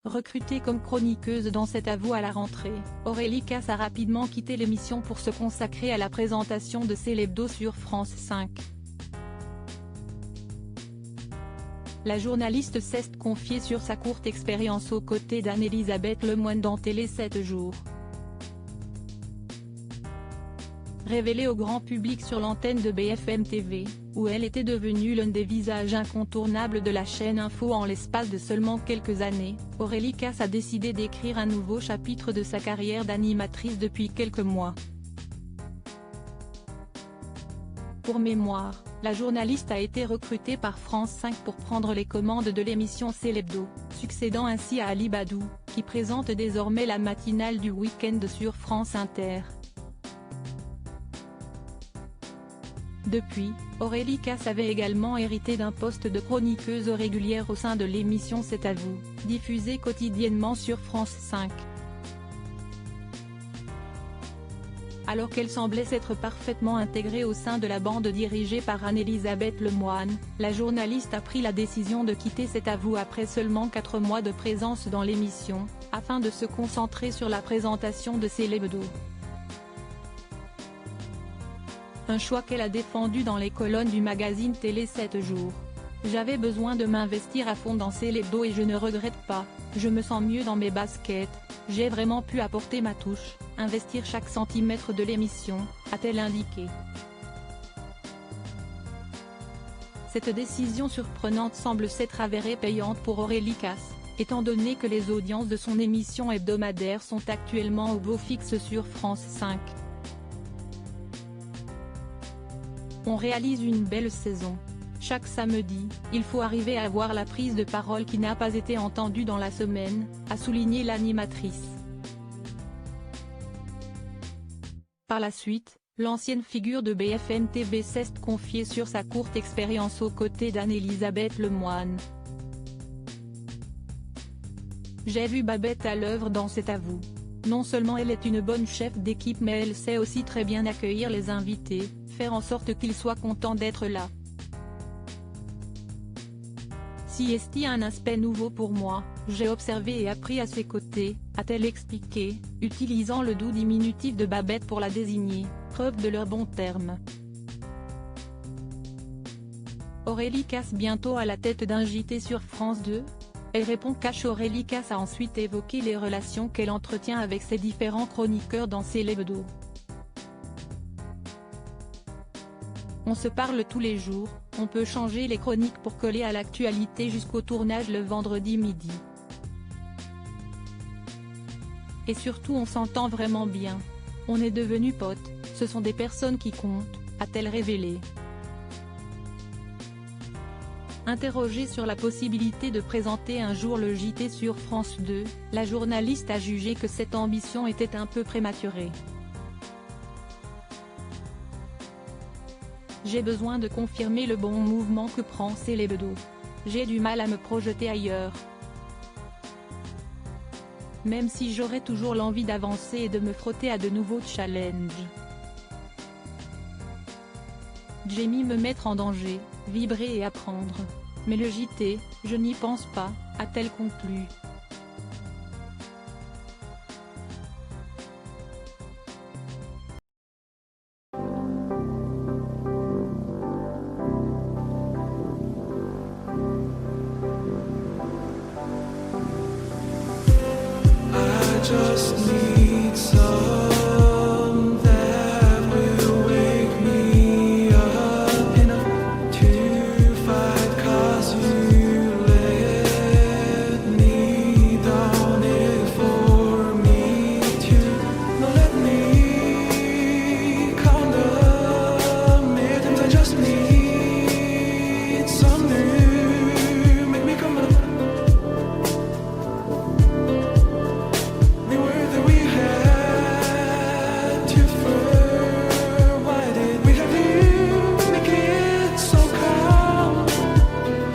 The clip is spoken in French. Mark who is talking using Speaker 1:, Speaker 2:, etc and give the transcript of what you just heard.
Speaker 1: Recrutée comme chroniqueuse dans C'est à vous à la rentrée, Aurélie Casse a rapidement quitté l'émission pour se consacrer à la présentation de C'est l'Hebdo sur France 5. La journaliste s'est confiée sur sa courte expérience aux côtés d'Anne-Elisabeth Lemoine dans Télé 7 jours. Révélée au grand public sur l'antenne de BFM TV, où elle était devenue l'un des visages incontournables de la chaîne Info en l'espace de seulement quelques années, Aurélie Casse a décidé d'écrire un nouveau chapitre de sa carrière d'animatrice depuis quelques mois. Pour mémoire, la journaliste a été recrutée par France 5 pour prendre les commandes de l'émission C'est l'Hebdo, succédant ainsi à Ali Badou, qui présente désormais la matinale du week-end sur France Inter. Depuis, Aurélie Casse avait également hérité d'un poste de chroniqueuse régulière au sein de l'émission C'est à vous, diffusée quotidiennement sur France 5. Alors qu'elle semblait s'être parfaitement intégrée au sein de la bande dirigée par Anne-Elisabeth Lemoine, la journaliste a pris la décision de quitter C'est à vous après seulement 4 mois de présence dans l'émission, afin de se concentrer sur la présentation de C'est l'Hebdo. Un choix qu'elle a défendu dans les colonnes du magazine Télé 7 jours. J'avais besoin de m'investir à fond dans C'est l'Hebdo et je ne regrette pas, je me sens mieux dans mes baskets, j'ai vraiment pu apporter ma touche, investir chaque centimètre de l'émission, a-t-elle indiqué. Cette décision surprenante semble s'être avérée payante pour Aurélie Casse, étant donné que les audiences de son émission hebdomadaire sont actuellement au beau fixe sur France 5. On réalise une belle saison. Chaque samedi, il faut arriver à avoir la prise de parole qui n'a pas été entendue dans la semaine, a souligné l'animatrice. Par la suite, l'ancienne figure de BFM TV s'est confiée sur sa courte expérience aux côtés d'Anne-Elisabeth Lemoine. J'ai vu Babette à l'œuvre dans C'est à vous. Non seulement elle est une bonne chef d'équipe mais elle sait aussi très bien accueillir les invités, faire en sorte qu'ils soient contents d'être là. Si est un aspect nouveau pour moi, j'ai observé et appris à ses côtés, a-t-elle expliqué, utilisant le doux diminutif de Babette pour la désigner, preuve de leur bon terme. Aurélie Casse bientôt à la tête d'un JT sur France 2 ? Elle répond qu'Aurélie Casse a ensuite évoqué les relations qu'elle entretient avec ses différents chroniqueurs dans C'est l'Hebdo. On se parle tous les jours, on peut changer les chroniques pour coller à l'actualité jusqu'au tournage le vendredi midi. Et surtout on s'entend vraiment bien. On est devenus potes, ce sont des personnes qui comptent, a-t-elle révélé. Interrogée sur la possibilité de présenter un jour le JT sur France 2, la journaliste a jugé que cette ambition était un peu prématurée. J'ai besoin de confirmer le bon mouvement que prend C'est l'Hebdo. J'ai du mal à me projeter ailleurs. Même si j'aurais toujours l'envie d'avancer et de me frotter à de nouveaux challenges. J'aime me mettre en danger, vibrer et apprendre. Mais le JT, je n'y pense pas, a-t-elle conclu.